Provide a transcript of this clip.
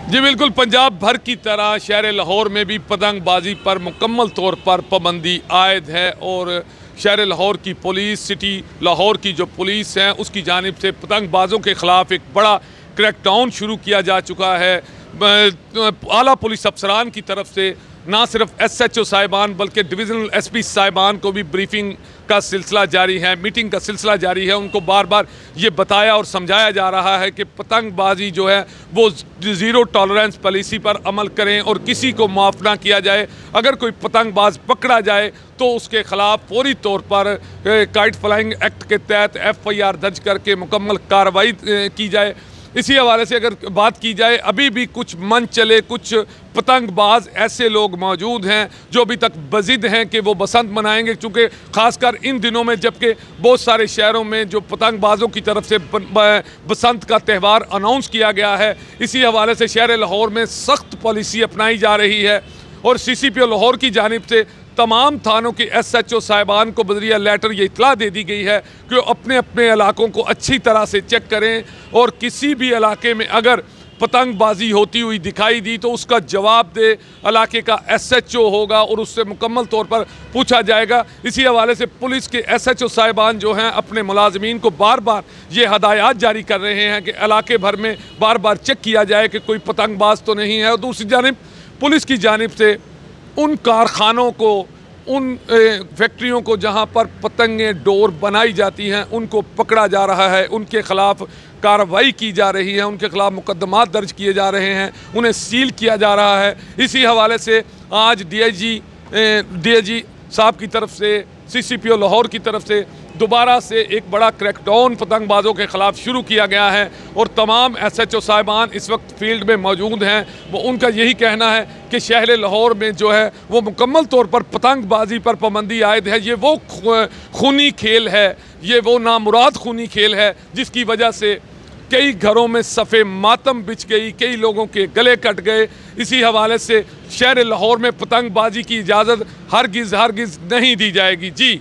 जी बिल्कुल, पंजाब भर की तरह शहर लाहौर में भी पतंगबाजी पर मुकम्मल तौर पर पाबंदी आयद है और शहर लाहौर की पुलिस, सिटी लाहौर की जो पुलिस है उसकी जानिब से पतंगबाजों के ख़िलाफ़ एक बड़ा क्रैकडाउन शुरू किया जा चुका है। आला पुलिस अफसरान की तरफ से ना सिर्फ SHO साहिबान बल्कि डिविजनल SP साहिबान को भी ब्रीफिंग का सिलसिला जारी है, मीटिंग का सिलसिला जारी है। उनको बार बार ये बताया और समझाया जा रहा है कि पतंगबाजी जो है वो ज़ीरो टॉलरेंस पॉलिसी पर अमल करें और किसी को माफ़ ना किया जाए। अगर कोई पतंगबाज पकड़ा जाए तो उसके ख़िलाफ़ फौरी तौर पर काइट फ्लाइंग एक्ट के तहत FIR दर्ज करके मुकम्मल कार्रवाई की जाए। इसी हवाले से अगर बात की जाए, अभी भी कुछ मन चले कुछ पतंगबाज ऐसे लोग मौजूद हैं जो अभी तक बजिद हैं कि वो बसंत मनाएंगे, चूँकि ख़ासकर इन दिनों में जबकि बहुत सारे शहरों में जो पतंगबाजों की तरफ से बसंत का त्यौहार अनाउंस किया गया है, इसी हवाले से शहर लाहौर में सख्त पॉलिसी अपनाई जा रही है। और CCPO लाहौर की जानिब से तमाम थानों के SHO साहिबान को बजरिया लेटर ये इतला दे दी गई है कि वो अपने अपने इलाकों को अच्छी तरह से चेक करें और किसी भी इलाके में अगर पतंगबाजी होती हुई दिखाई दी तो उसका जवाब दे इलाके का SHO होगा और उससे मुकम्मल तौर पर पूछा जाएगा। इसी हवाले से पुलिस के SHO साहिबान जो हैं अपने मुलाजमीन को बार बार ये हदायत जारी कर रहे हैं कि इलाके भर में बार बार चेक किया जाए कि कोई पतंगबाज तो नहीं है। और दूसरी जानिब पुलिस की जानिब से उन कारखानों को, उन फैक्ट्रियों को जहां पर पतंगें डोर बनाई जाती हैं उनको पकड़ा जा रहा है, उनके ख़िलाफ़ कार्रवाई की जा रही है, उनके ख़िलाफ़ मुकदमात दर्ज किए जा रहे हैं, उन्हें सील किया जा रहा है। इसी हवाले से आज DIG साहब की तरफ से, CCPO लाहौर की तरफ से दोबारा से एक बड़ा क्रैकडाउन पतंगबाजों के ख़िलाफ़ शुरू किया गया है और तमाम SHO साहिबान इस वक्त फील्ड में मौजूद हैं। वो उनका यही कहना है कि शहर लाहौर में जो है वो मुकम्मल तौर पर पतंगबाजी पर पाबंदी आयद है। ये वो खूनी खेल है, ये वो नामुराद खूनी खेल है जिसकी वजह से कई घरों में सफ़े मातम बिछ गई, कई लोगों के गले कट गए। इसी हवाले से शहर लाहौर में पतंगबाजी की इजाज़त हरगिज़ नहीं दी जाएगी। जी।